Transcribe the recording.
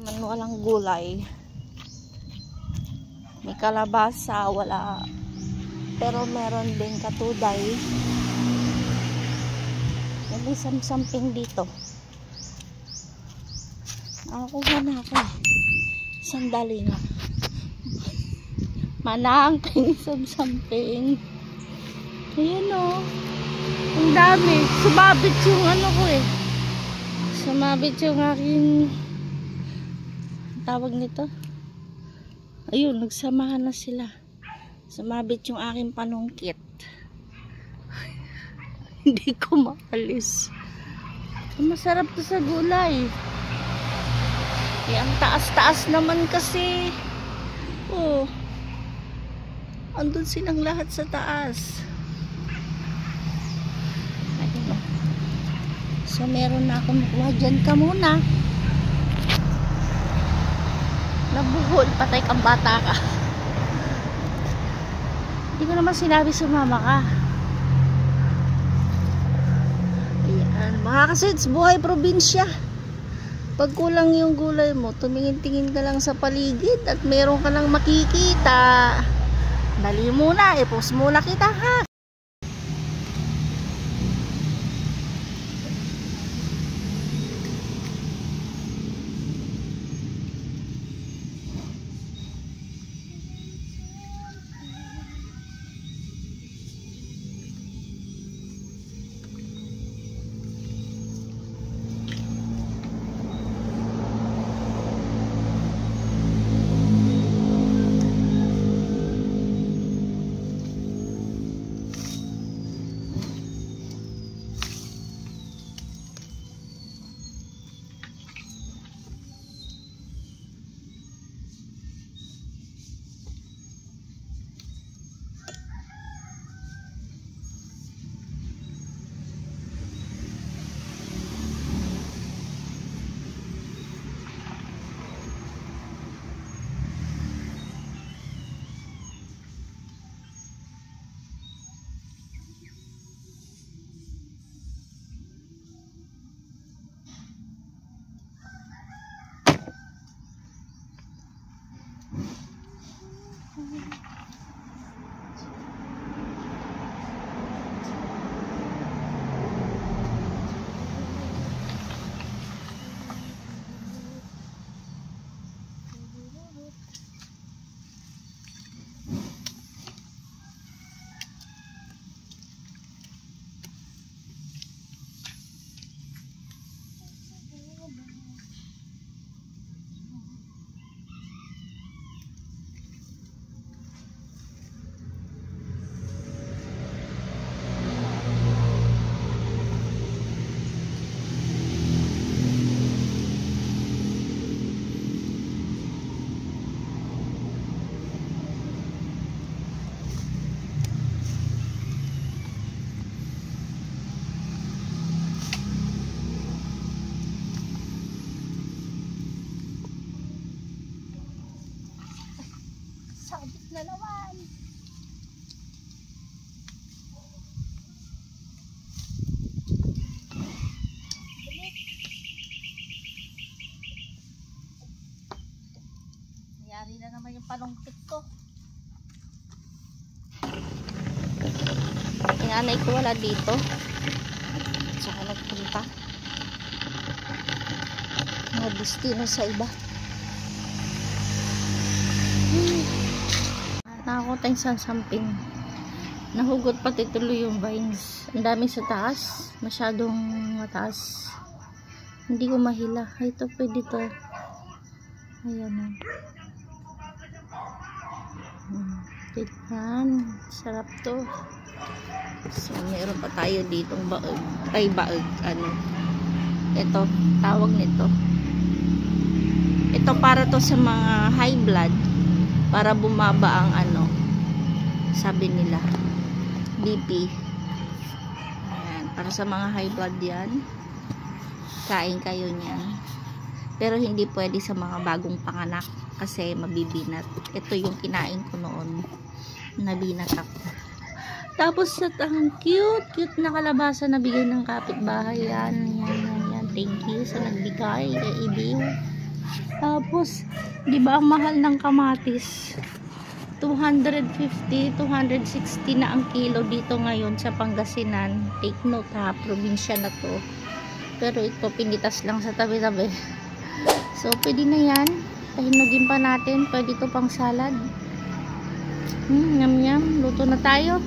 Walang gulay. May kalabasa, wala. Pero meron din katuday. May samsamping dito. Nakakuha na ako. Sandali nga. Manang, samsamping. Ayan o. Ang dami. Sumabit yung ano ko eh. Sumabit yung aking tawag nito. Ayun, nagsamahan na sila. Sumabit yung aking panungkit. Hindi ko maalis. Masarap to sa gulay. Eh, ang taas-taas naman kasi. Oh. Andun silang lahat sa taas. Ayun. So, meron na akong makuha. Dyan ka muna. Nabuhol, patay kang bata ka. Hindi ko naman sinabi sumama ka. Ayan, mga kasits, buhay probinsya. Pag kulang yung gulay mo, tumingin-tingin ka lang sa paligid at meron ka lang makikita. Dali muna, i-post muna kita ha. Sabit na naman. Nangyari na naman yung panungkit ko. Yung anay ko wala dito. Tsaka nagpunta. Mga destino sa iba. Nakakot tayong sasamping. Nahugot pati tuloy yung vines. Ang dami sa taas. Masyadong mataas. Hindi ko mahila. Ito pwede to. Ayan o. Tignan. Sarap to. So, meron pa tayo ditong baag. Ay, baag. Ano. Ito. Tawag nito. Ito para to sa mga high blood. Para bumaba ang ano, sabi nila, BP. Ayan, para sa mga high blood yan. Kain kayo niyan. Pero hindi pwede sa mga bagong panganak kasi mabibinat. Ito yung kinain ko noon. Nabinat ako. Tapos ang cute na kalabasa na bigay ng kapitbahay yan. Yan. Thank you sa nagbigay kay Ibiw. Tapos, di ba ang mahal ng kamatis? 250, 260 na ang kilo dito ngayon sa Pangasinan. Take note ha, probinsya na to. Pero ito, pinitas lang sa tabi-tabi. So, pwede na yan. Pahinugin pa natin. Pwede ito pang salad. Yum yum. Luto na tayo.